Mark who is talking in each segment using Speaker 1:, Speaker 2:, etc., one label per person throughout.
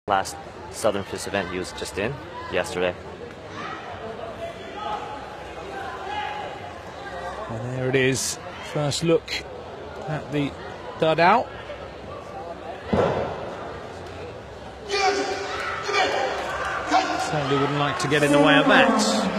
Speaker 1: last Southern Fist event he was just in yesterday.
Speaker 2: And there it is. First look at the Dadao. Certainly wouldn't like to get in the way of that.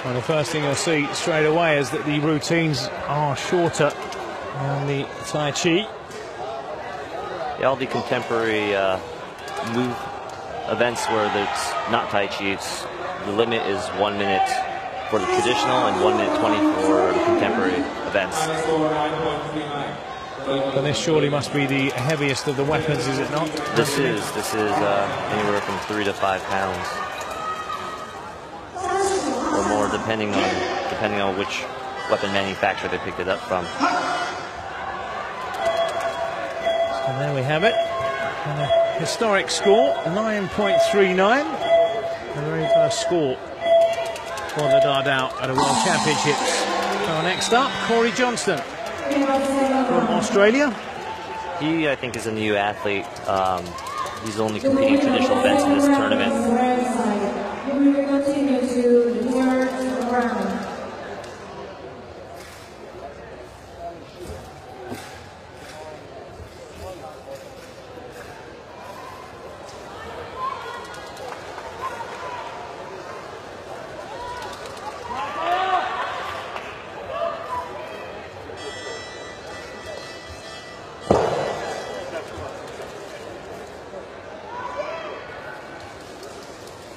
Speaker 2: Well, the first thing you'll see straight away is that the routines are shorter on the TaiChi.
Speaker 1: Yeah, all the contemporary move events where it's not TaiChi, the limit is 1 minute for the traditional and 1 minute 20 for the contemporary events.
Speaker 2: But this surely must be the heaviest of the weapons, is it not?
Speaker 1: This is anywhere from 3 to 5 pounds. Or more, depending on which weapon manufacturer they picked it up from.
Speaker 2: And there we have it. And a historic score, 9.39. The very first score for the Dadao at a World Championships. So next up, Corey Johnston from Australia.
Speaker 1: He, I think, is a new athlete. He's only competing traditional events in this tournament.
Speaker 3: We will continue to the third round.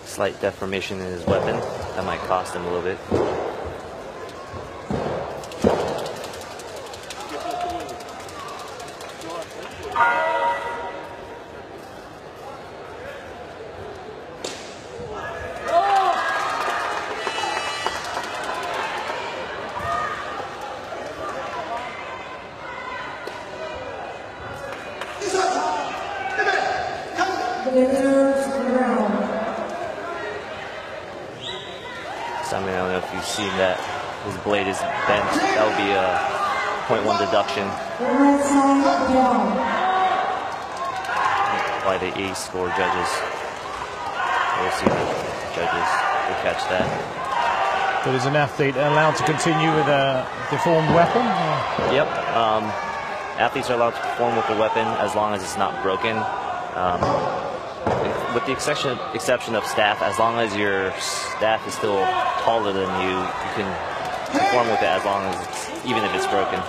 Speaker 1: Slight deformation in his weapon. That might cost him a little bit. I mean, I don't know if you've seen that his blade is bent. That would be a 0.1 deduction. By the E score judges. We'll see the judges will catch that.
Speaker 2: But is an athlete allowed to continue with a deformed weapon?
Speaker 1: Yep. Athletes are allowed to perform with the weapon as long as it's not broken. With the exception of staff, as long as your staff is still taller than you, you can perform with it as long as even if it's broken.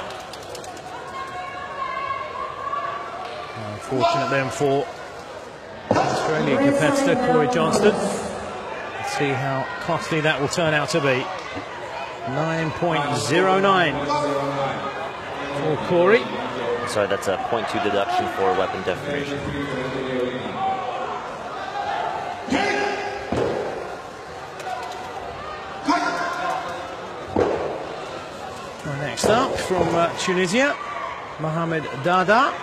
Speaker 2: Unfortunate then for Australian competitor Corey Johnston. Let's see how costly that will turn out to be. 9.09 for Corey.
Speaker 1: Sorry, that's a 0.2 deduction for weapon deformation.
Speaker 2: Next up from Tunisia, Mohamed Daadaa.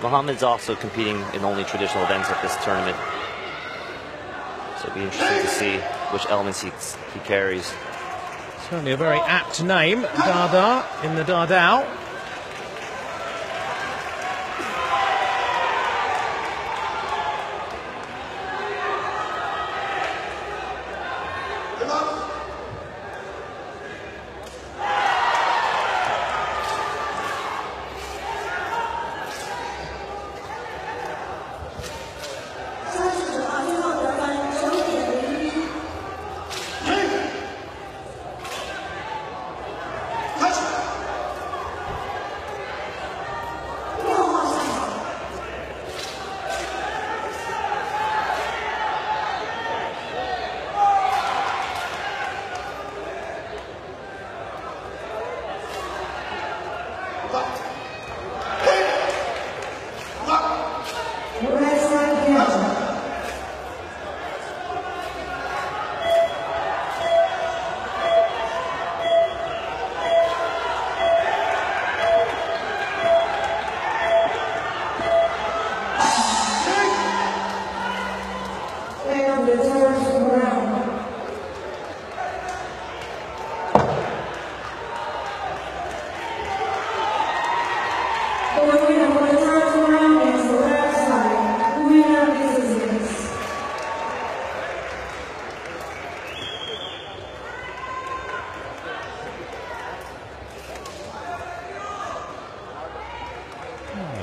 Speaker 1: Mohamed's also competing in only traditional events at this tournament. So it'll be interesting to see which elements he carries.
Speaker 2: Certainly a very apt name, Daadaa in the Dadao.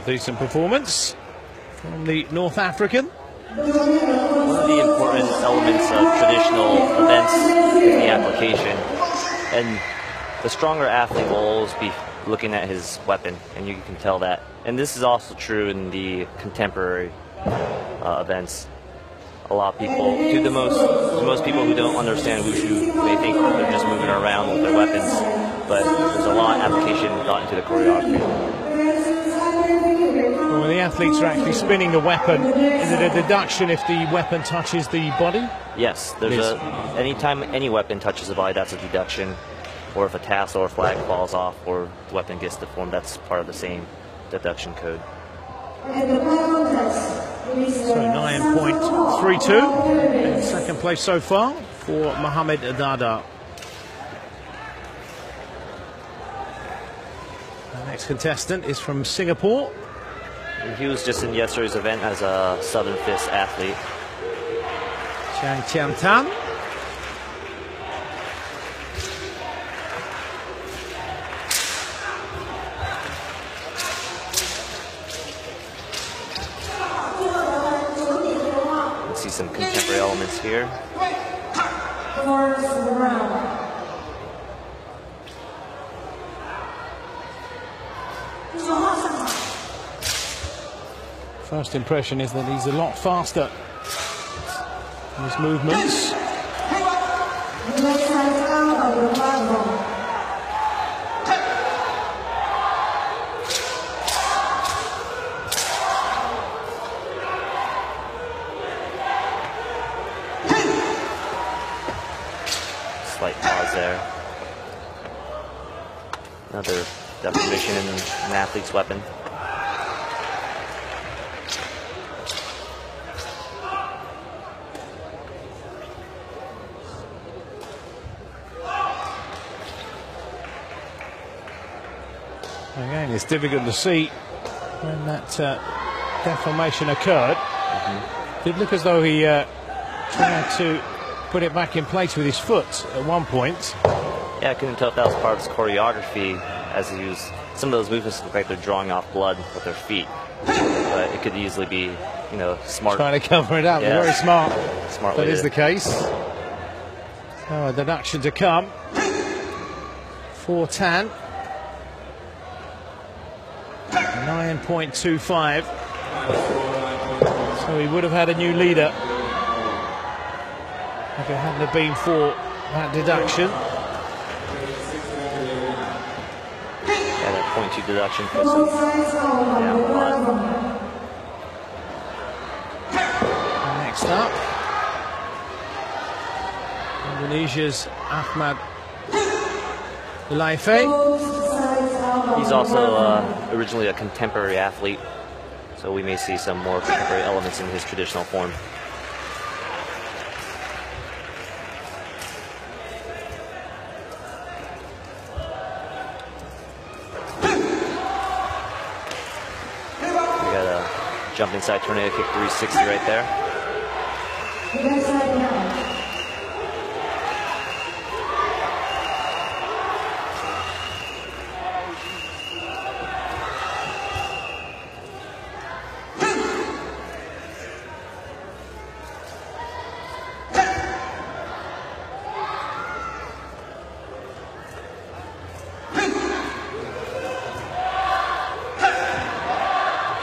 Speaker 2: Decent performance from the North African.
Speaker 1: One of the important elements of traditional events is the application. And the stronger athlete will always be looking at his weapon, and you can tell that. And this is also true in the contemporary events. A lot of people, to most people who don't understand Wushu, they think they're just moving around with their weapons. But there's a lot of application got into the choreography.
Speaker 2: When the athletes are actually spinning the weapon, is it a deduction if the weapon touches the body?
Speaker 1: Yes, anytime any weapon touches the body, that's a deduction. Or if a tassel or flag falls off or the weapon gets deformed, that's part of the same deduction code.
Speaker 2: So 9.32 in second place so far for Mohamed Daadaa. The next contestant is from Singapore.
Speaker 1: He was just in yesterday's event as a Southern Fist athlete.
Speaker 2: Chang Chiam Tan.
Speaker 1: Let's see some contemporary elements here.
Speaker 2: First impression is that he's a lot faster in his movements.
Speaker 1: Slight pause there. Another deformation in an athlete's weapon.
Speaker 2: Again, it's difficult to see when that deformation occurred. It did look as though he tried to put it back in place with his foot at one point.
Speaker 1: Yeah, I couldn't tell if that was part of his choreography, as he was, some of those movements look like they're drawing off blood with their feet. But it could easily be, you know, smart.
Speaker 2: Trying to cover it up, yeah. Very smart.
Speaker 1: Smart.
Speaker 2: That is the case. So a deduction to come for Tan. 9.25. So he would have had a new leader if it hadn't have been for that deduction.
Speaker 1: Yeah, that 0.2 deduction puts him down one.
Speaker 2: Next up, Indonesia's Ahmadi.
Speaker 1: He's also originally a contemporary athlete, so we may see some more contemporary elements in his traditional form. Jump inside tornado kick 360 right there.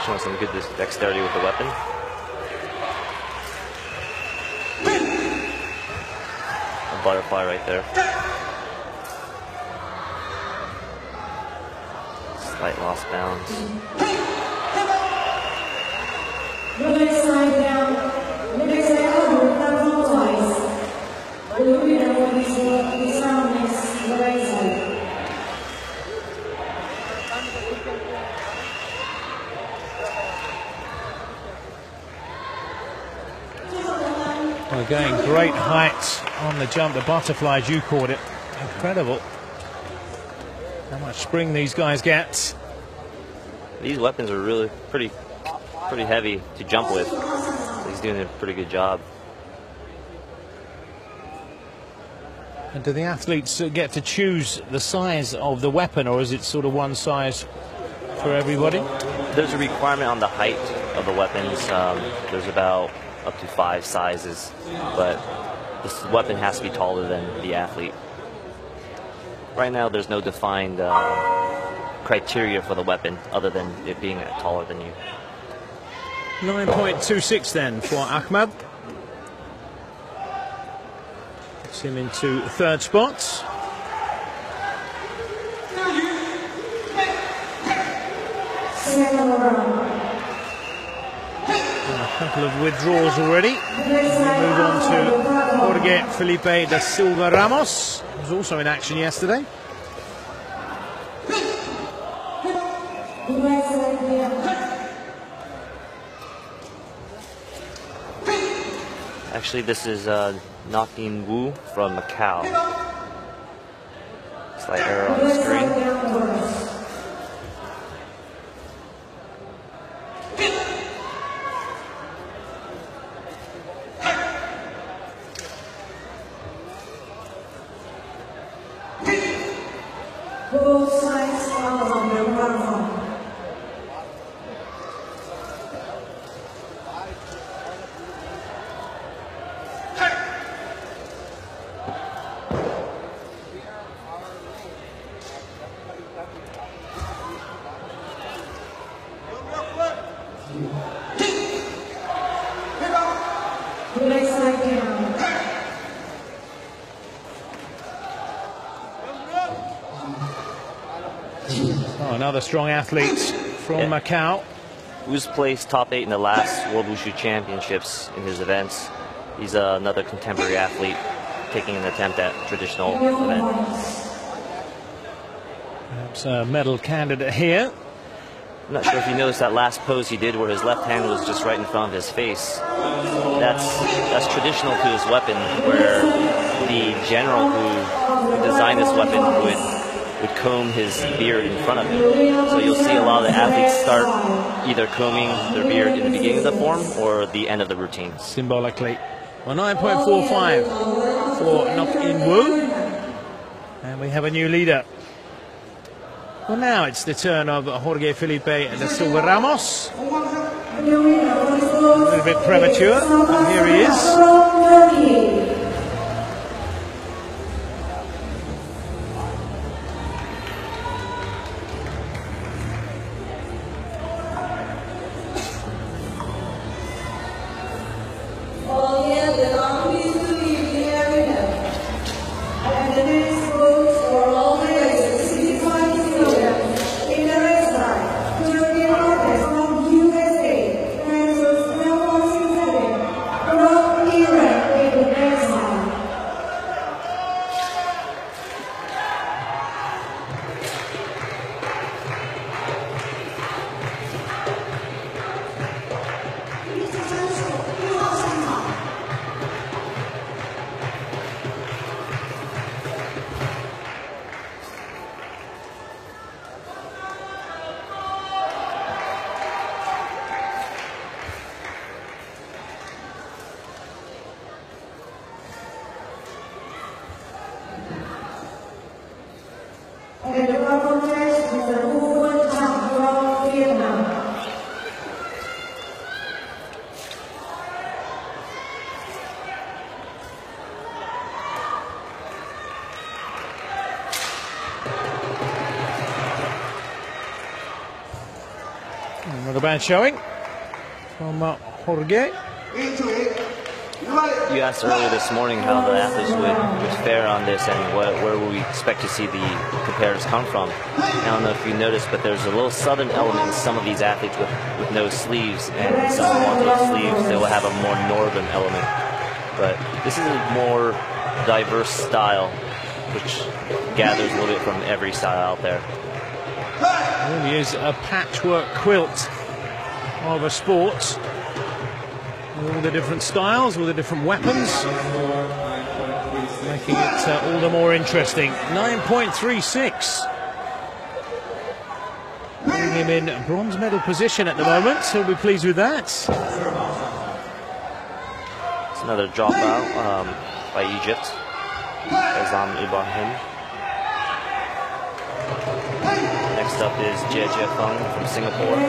Speaker 1: Showing some good dexterity with the weapon. A butterfly right there. Slight lost bounds.
Speaker 2: Again, great height on the jump, the butterfly as you called it. Incredible how much spring these guys get.
Speaker 1: These weapons are really pretty heavy to jump with. He's doing a pretty good job.
Speaker 2: And do the athletes get to choose the size of the weapon, or is it sort of one size for everybody?
Speaker 1: There's a requirement on the height of the weapons. There's about up to 5 sizes, but this weapon has to be taller than the athlete. Right now, there's no defined criteria for the weapon other than it being taller than you.
Speaker 2: 9.26 then for Ahmad. Puts him into third spot. A couple of withdrawals already. We move on to Jorge Felipe da Silva Ramos, who was also in action yesterday.
Speaker 1: Actually, this is Nok In Wu from Macau. Slight error on the screen.
Speaker 2: Another strong athlete from Macau.
Speaker 1: Wu's placed top 8 in the last World Wushu Championships in his events. He's another contemporary athlete taking an attempt at traditional event.
Speaker 2: Perhaps a medal candidate here.
Speaker 1: I'm not sure if you noticed that last pose he did where his left hand was just right in front of his face. That's traditional to his weapon, where the general who designed this weapon would comb his beard in front of him. So you'll see a lot of the athletes start either combing their beard in the beginning of the form or the end of the routine.
Speaker 2: Symbolically. Well, 9.45 for Nok In Wu. And we have a new leader. Well, now it's the turn of Jorge Felipe da Silva Ramos. A little bit premature, and here he is.
Speaker 3: Iran.
Speaker 2: bad showing from Jorge.
Speaker 1: You asked earlier this morning how the athletes would fare on this and where would we expect to see the competitors come from. I don't know if you noticed, but there's a little southern element in some of these athletes with no sleeves, and some want those sleeves, they will have a more northern element. But this is a more diverse style, which gathers a little bit from every style out there.
Speaker 2: It really is a patchwork quilt of a sport. All the different styles, all the different weapons, making it all the more interesting. 9.36. Putting him in bronze medal position at the moment. He'll be pleased with that.
Speaker 1: It's another dropout by Egypt. Ibrahim. Next up is Jin Jie Fung from Singapore.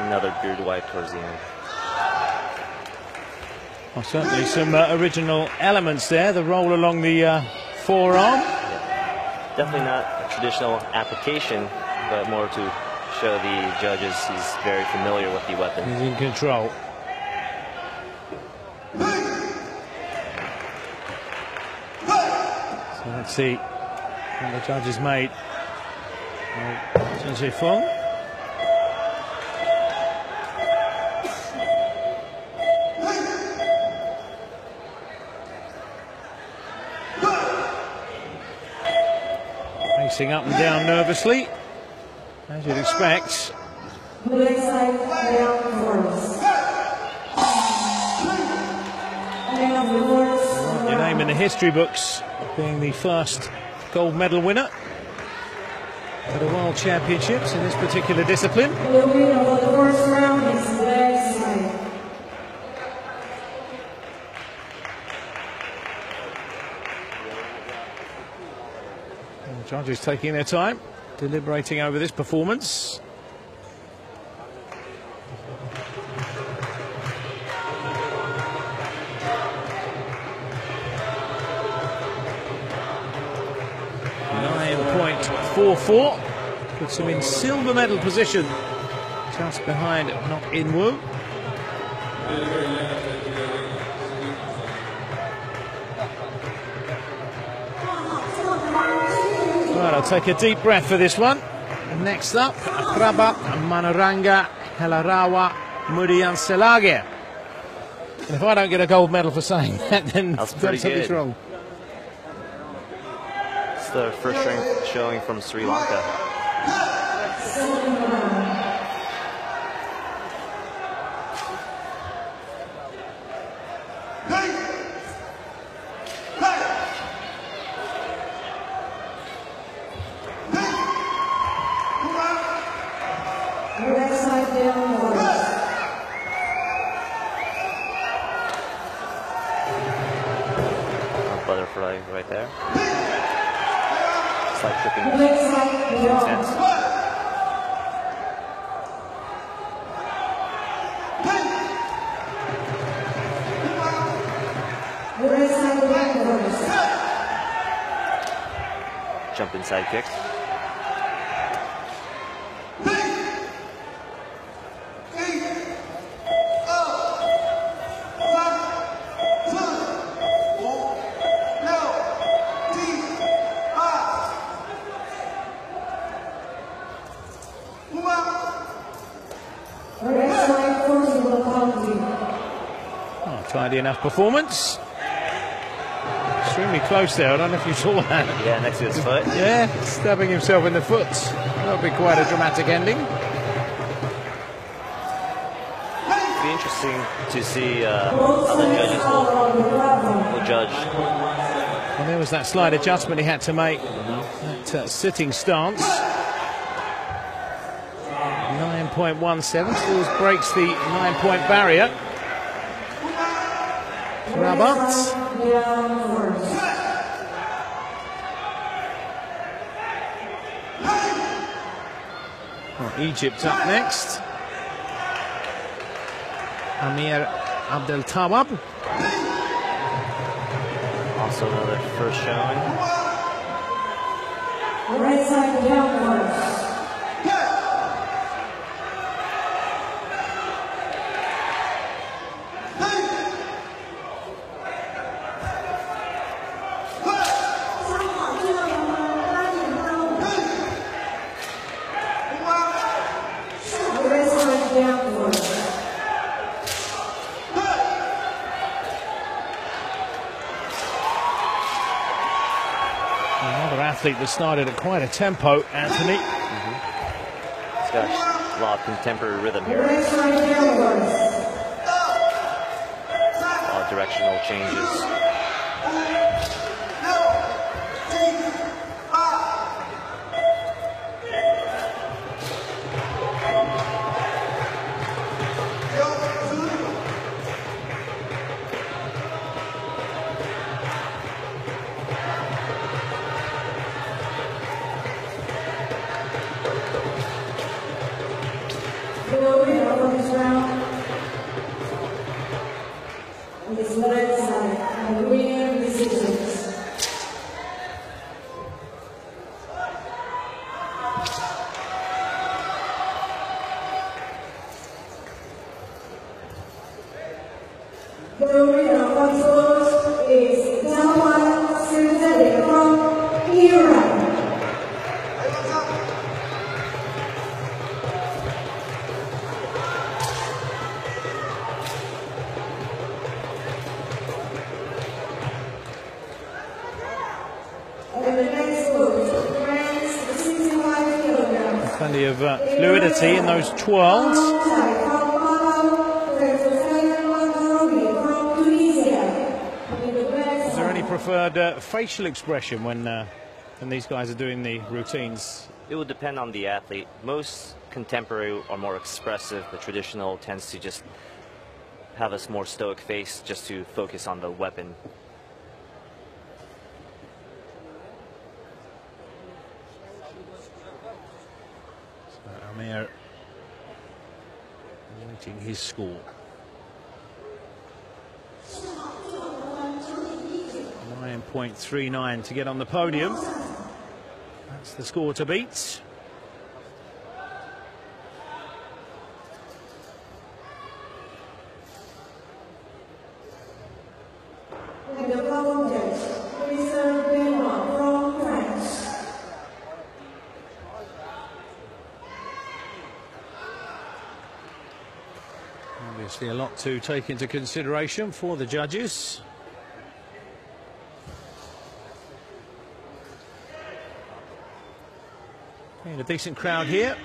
Speaker 1: Another beard wipe towards the end.
Speaker 2: Well, certainly some original elements there. The roll along the forearm.
Speaker 1: Yeah. Definitely not a traditional application, but more to show the judges he's very familiar with the weapon.
Speaker 2: He's in control. So let's see what the judges made. Jin Jie Fung. Pacing up and down nervously, as you'd expect.
Speaker 3: Your
Speaker 2: name in the history books, being the first gold medal winner at the World Championships in this particular discipline.
Speaker 3: The winner of the first round is Maxime.
Speaker 2: The judges taking their time, deliberating over this performance. .44 puts him in silver medal position, just behind Nok In Wu. Right, I'll take a deep breath for this one. Next up, Akraba Manaranga Helarawa Mudian Selage. And if I don't get a gold medal for saying that, then
Speaker 1: that's pretty
Speaker 2: something's
Speaker 1: good.
Speaker 2: wrong.
Speaker 1: It's the first strength showing from Sri Lanka. Butterfly right there. Slight tripping. Intense.
Speaker 3: The
Speaker 1: side kick.
Speaker 2: Tidy enough performance. Extremely close there. I don't know if you saw that.
Speaker 1: Yeah, next to his foot.
Speaker 2: Yeah, stabbing himself in the foot. That'll be quite a dramatic ending.
Speaker 1: It'll be interesting to see how the judges will judge.
Speaker 2: Well, there was that slight adjustment he had to make. That sitting stance. 9.17 still breaks the 9-point barrier. Ramos. Egypt up next. Amir Abdeltawab.
Speaker 1: Also another first showing.
Speaker 3: Right side downwards.
Speaker 1: That
Speaker 2: started at quite a tempo, Anthony.
Speaker 1: He's got a lot of contemporary rhythm here. A lot of directional changes.
Speaker 2: Plenty of fluidity in those twirls. Is there any preferred facial expression when these guys are doing the routines?
Speaker 1: It would depend on the athlete. Most contemporary are more expressive. The traditional tends to just have a more stoic face, just to focus on the weapon.
Speaker 2: Amir waiting his score. 9.39 to get on the podium. That's the score to beat. Obviously a lot to take into consideration for the judges. And a decent crowd here.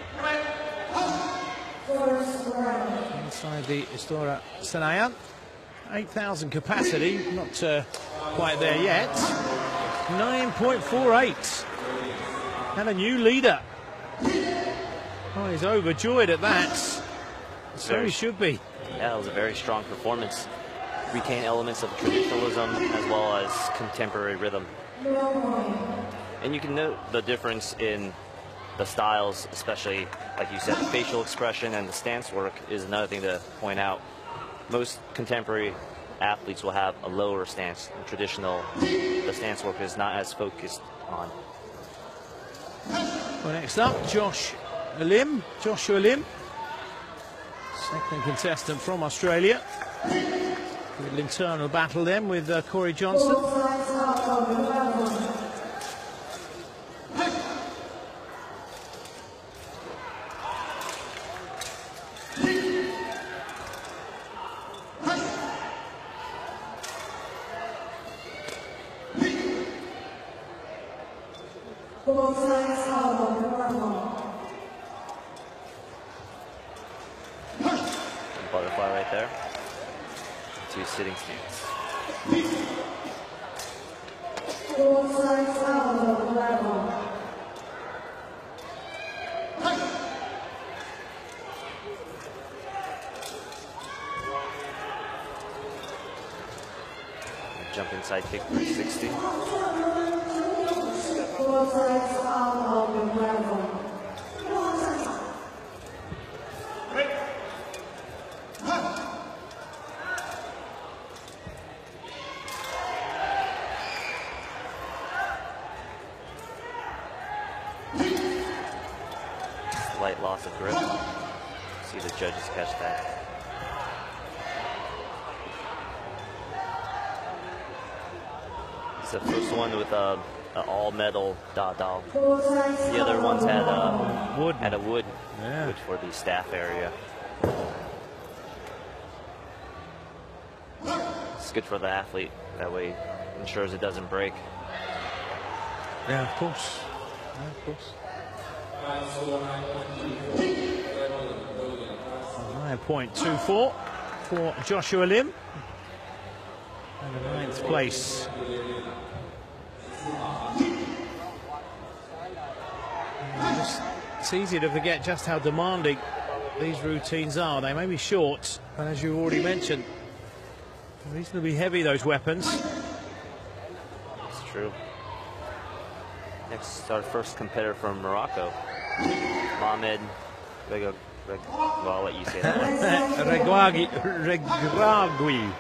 Speaker 2: Inside the Escuela Sayan. 8,000 capacity, not quite there yet. 9.48. And a new leader. Oh, he's overjoyed at that. So he should be.
Speaker 1: Yeah, it was a very strong performance. Retain elements of traditionalism as well as contemporary rhythm. And you can note the difference in the styles, especially, like you said, the facial expression and the stance work is another thing to point out. Most contemporary athletes will have a lower stance. In traditional, the stance work is not as focused on.
Speaker 2: Well, next up, Joshua Lim, second contestant from Australia. Little internal battle then with Corey Johnson.
Speaker 1: Butterfly right there. Two sitting stance. Jump inside kick 360. Slight loss of grip. See the judges catch that. It's the first one with an all-metal Dadao. The other ones had a wood,
Speaker 2: yeah,
Speaker 1: which for the staff area. It's good for the athlete. That way, ensures it doesn't break.
Speaker 2: Yeah, of course. Yeah, of course. 9.24 for Joshua Lim. And the 9th place. It's easy to forget just how demanding these routines are. They may be short, but as you already mentioned, reasonably heavy, those weapons.
Speaker 1: It's true. Next, our first competitor from Morocco, Mohamed. Well, I'll let you say that one.
Speaker 2: Regragui.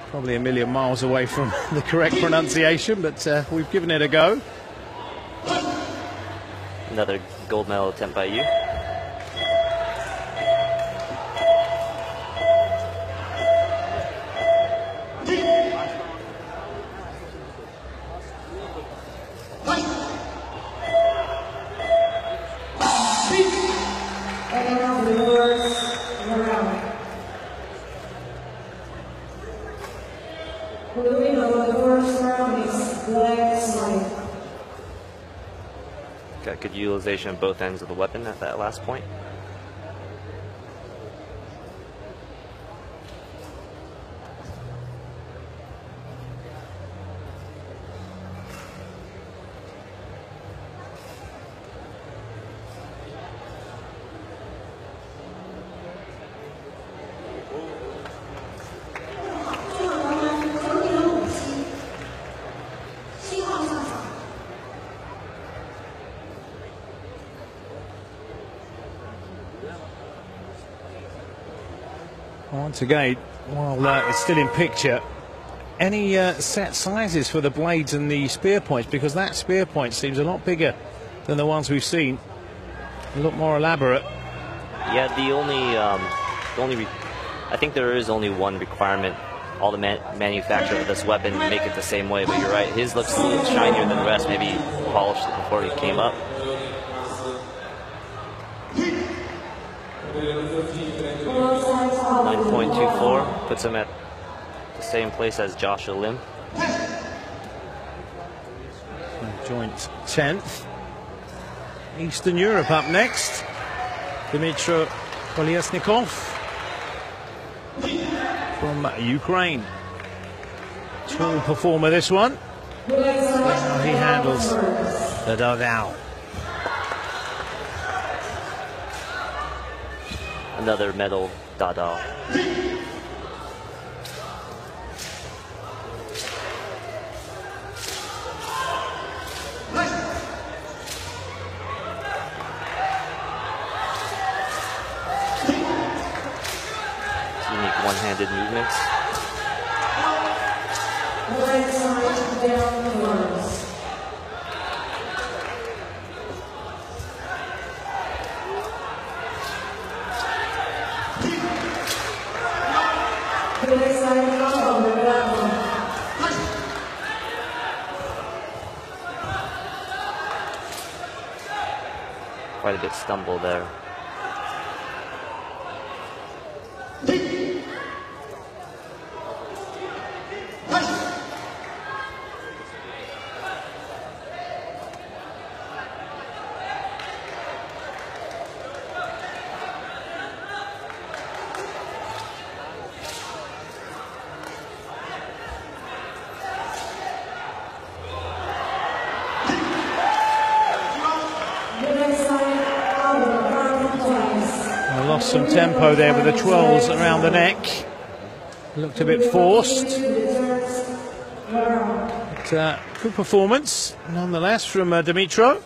Speaker 2: Probably a million miles away from the correct pronunciation, but we've given it a go.
Speaker 1: Another gold medal attempt by you. Got good utilization of both ends of the weapon at that last point.
Speaker 2: Once again, while it's still in picture, any set sizes for the blades and the spear points, because that spear point seems a lot bigger than the ones we've seen, a lot more elaborate.
Speaker 1: Yeah, I think there is only one requirement. All the manufacturer of this weapon make it the same way, but you're right, his looks a little shinier than the rest, maybe he polished it before he came up. .24 puts him at the same place as Joshua Lim.
Speaker 2: Joint 10th. Eastern Europe up next. Dmytro Koliesnikov from Ukraine. Tall performer, this one. How he handles the Dadao.
Speaker 1: Another medal, Dadao. Unique one-handed movements. quite a bit stumble there.
Speaker 2: Some tempo there with the 12s around the neck. Looked a bit forced. But, good performance nonetheless from Dmytro.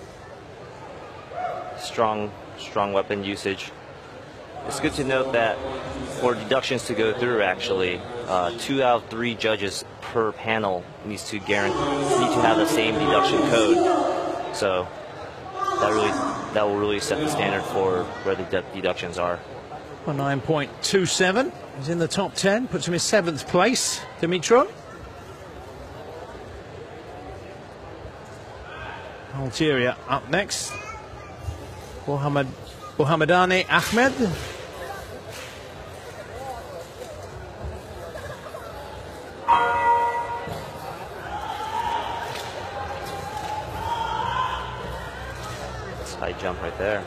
Speaker 1: Strong weapon usage. It's good to note that for deductions to go through, actually, 2 out of 3 judges per panel need to have the same deduction code. So that will really set the standard for where the deductions are.
Speaker 2: Well, 9.27. He's in the top 10. Puts him in 7th place. Dmytro. Algeria up next. Mohammedani Ahmed.
Speaker 1: That's a high jump right there.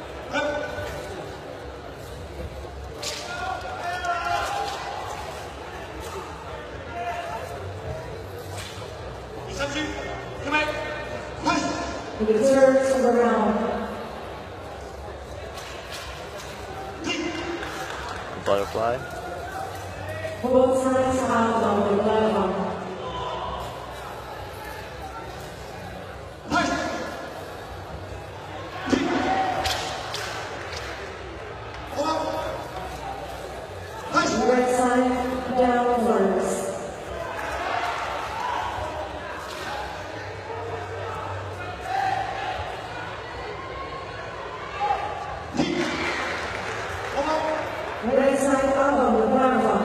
Speaker 1: Butterfly.
Speaker 3: Right side downwards. Right side elbow, butterfly.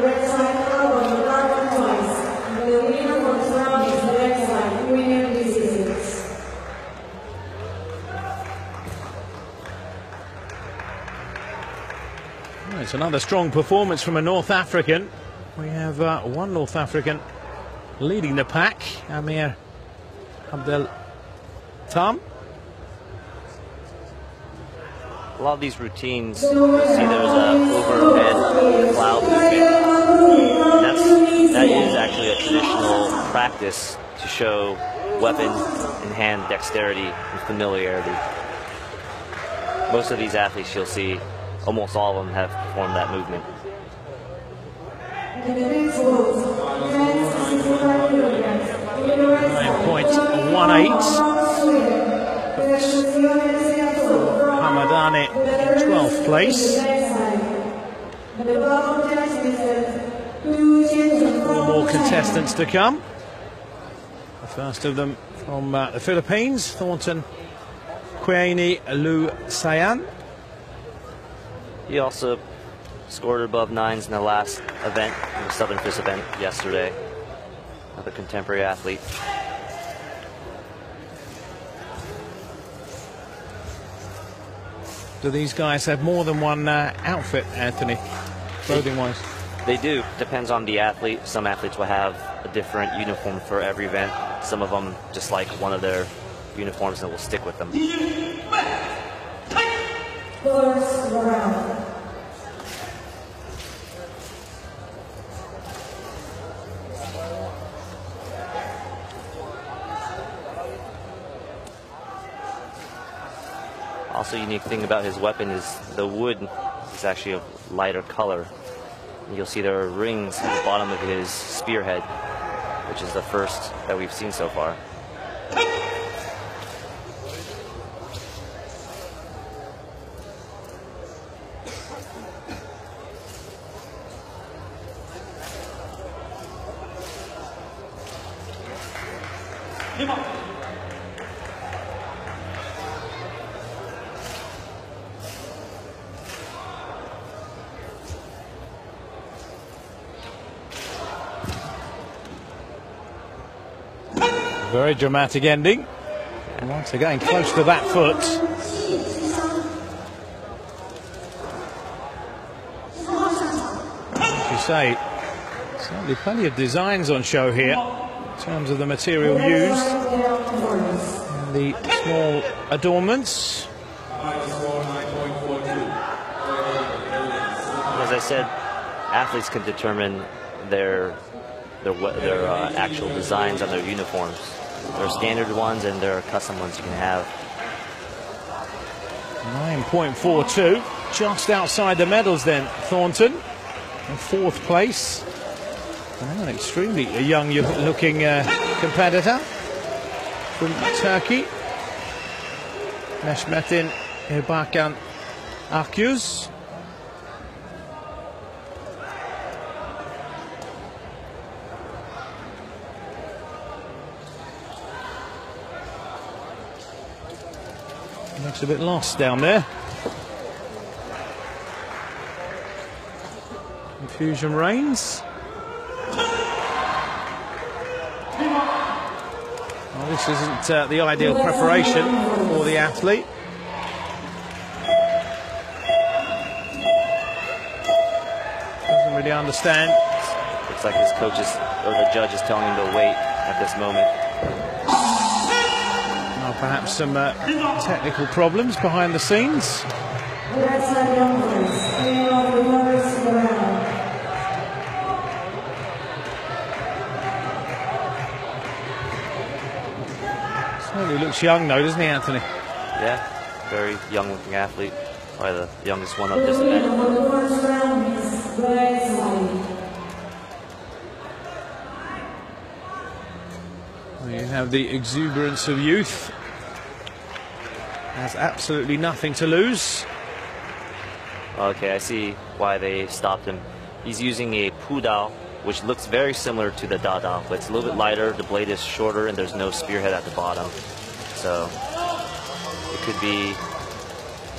Speaker 3: Right side elbow, butterfly twice. The winner for this round is the right side. Winner decisions.
Speaker 2: It's another strong performance from a North African. We have one North African leading the pack, Amir Abdeltawab.
Speaker 1: A lot of these routines, you'll see there's a overhead cloud movement. That is actually a traditional practice to show weapon and hand dexterity and familiarity. Most of these athletes you'll see, almost all of them have performed that movement.
Speaker 2: 9.18. Hamadani in 12th place. 4 more contestants to come. The first of them from the Philippines, Thorton, Quleney, Sayan.
Speaker 1: He also scored above 9s in the last event, in the Southern Fist event yesterday. Another contemporary athlete.
Speaker 2: Do these guys have more than one outfit, Anthony, clothing-wise?
Speaker 1: They do. Depends on the athlete. Some athletes will have a different uniform for every event. Some of them just like one of their uniforms and will stick with them.
Speaker 3: First round.
Speaker 1: Also, unique thing about his weapon is the wood is actually a lighter color. And you'll see there are rings at the bottom of his spearhead, which is the first that we've seen so far.
Speaker 2: Very dramatic ending. And once again, close to that foot. As you say, certainly plenty of designs on show here in terms of the material used and the small adornments.
Speaker 1: As I said, athletes can determine their actual designs on their uniforms. There are standard ones and there are custom ones you can have.
Speaker 2: 9.42, just outside the medals then. Thornton in 4th place. An extremely young looking competitor from Turkey. Mehmet'in Erbakan Akyüz. Looks a bit lost down there. Confusion reigns. Well, this isn't the ideal preparation for the athlete. Doesn't really understand.
Speaker 1: Looks like his coach or the judge is telling him to wait at this moment.
Speaker 2: Perhaps some technical problems behind the scenes. Certainly looks young though, doesn't he, Anthony?
Speaker 1: Yeah, very young looking athlete. Probably the youngest one of this event.
Speaker 2: Well, you have the exuberance of youth. Has absolutely nothing to lose.
Speaker 1: Okay, I see why they stopped him. He's using a Pudao, which looks very similar to the Dadao, but it's a little bit lighter, the blade is shorter, and there's no spearhead at the bottom. So it could be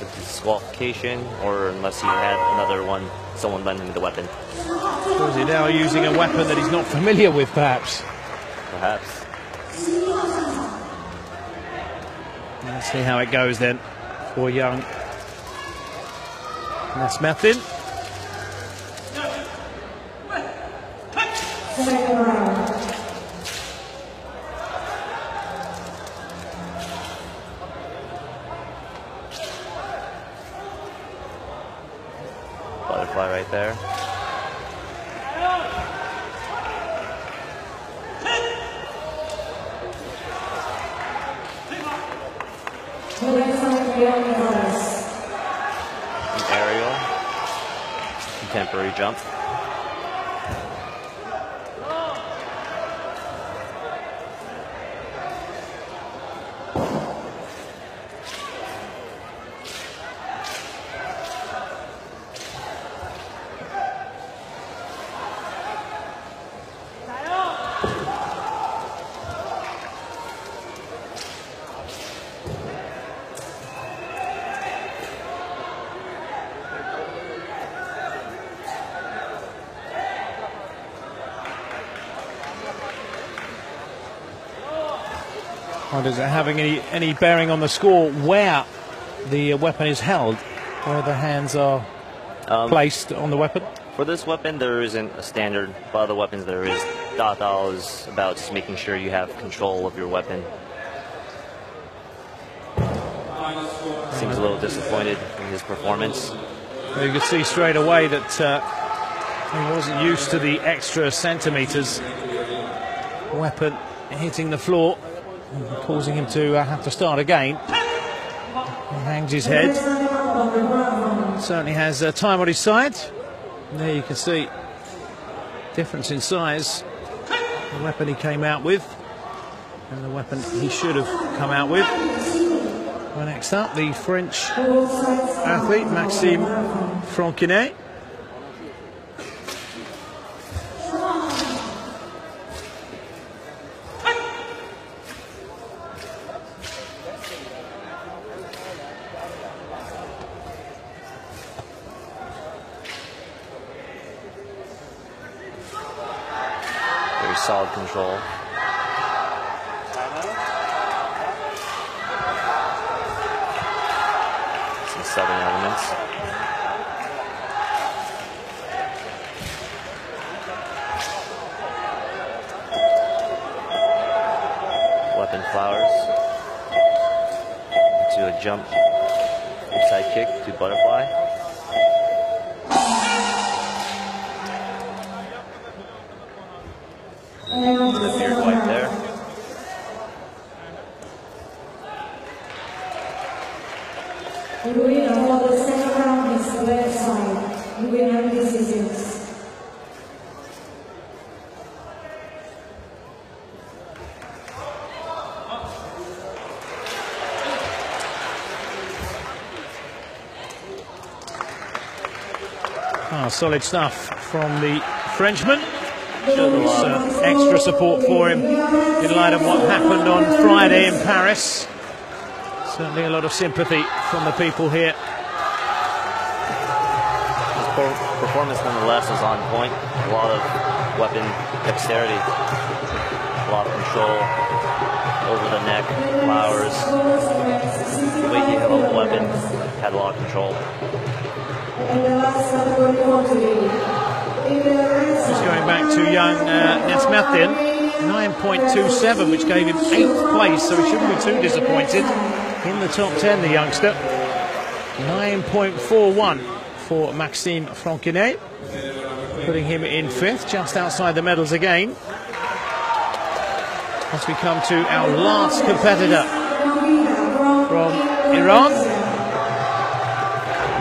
Speaker 1: a disqualification, or unless he had another one, someone lend him the weapon.
Speaker 2: Or is he now using a weapon that he's not familiar with, perhaps?
Speaker 1: Perhaps.
Speaker 2: Let's see how it goes then for young Mehmet'in.
Speaker 1: Butterfly right there. Aerial, contemporary jump.
Speaker 2: Or is it having any bearing on the score where the weapon is held, where the hands are placed on the weapon?
Speaker 1: For this weapon, there isn't a standard. For other weapons, there is. Dadao is about just making sure you have control of your weapon. Seems a little disappointed in his performance.
Speaker 2: Well, you could see straight away that he wasn't used to the extra centimetres. Weapon hitting the floor, causing him to have to start again. He hangs his head. Certainly has time on his side. And there you can see difference in size. The weapon he came out with and the weapon he should have come out with. Well, next up, the French athlete Maxime Frankinet.
Speaker 1: Solid control. Southern Elements. Weapon flowers to a jump inside kick to butterfly. The beard wipe there.
Speaker 3: The winner for the second round is the left side. The winner decisions.
Speaker 2: Solid stuff from the Frenchman. Extra support for him in light of what happened on Friday in Paris. Certainly a lot of sympathy from the people here.
Speaker 1: His performance nonetheless was on point. A lot of weapon dexterity, a lot of control over the neck, flowers. The way he held the weapon, had a lot of control.
Speaker 2: Just going back to young Dmytro, 9.27, which gave him 8th place, so he shouldn't be too disappointed. In the top 10, the youngster. 9.41 for Maxime Frankinet, putting him in 5th, just outside the medals again. As we come to our last competitor from Iran,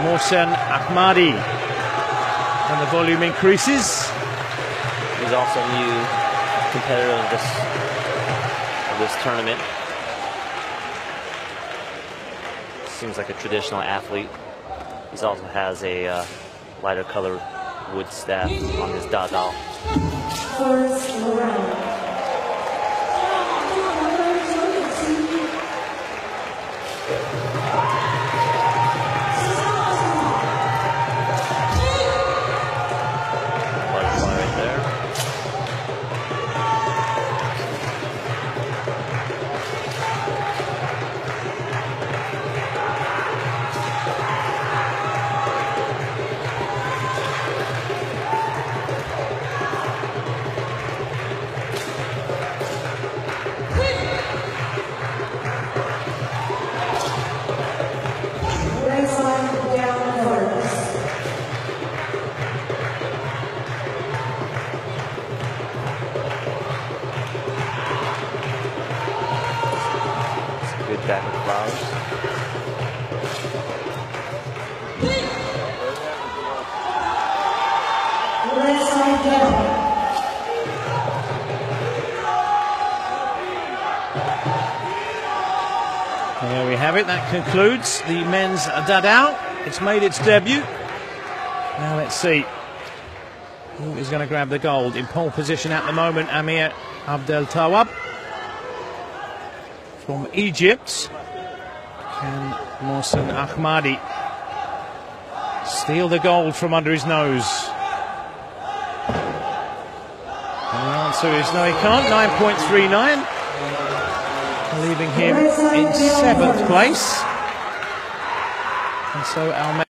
Speaker 2: Mohsen Ahmadi, and the volume increases.
Speaker 1: He's also a new competitor of this tournament. Seems like a traditional athlete. He also has a lighter colored wood staff on his Dadao.
Speaker 2: There we have it. That concludes the men's Dadao. It's made its debut. Now let's see who is going to grab the gold. In pole position at the moment, Amir Abdeltawab from Egypt. Can Mohsen Ahmadi steal the gold from under his nose? And the answer is no, he can't. 9.39. Leaving him in 7th place. And so our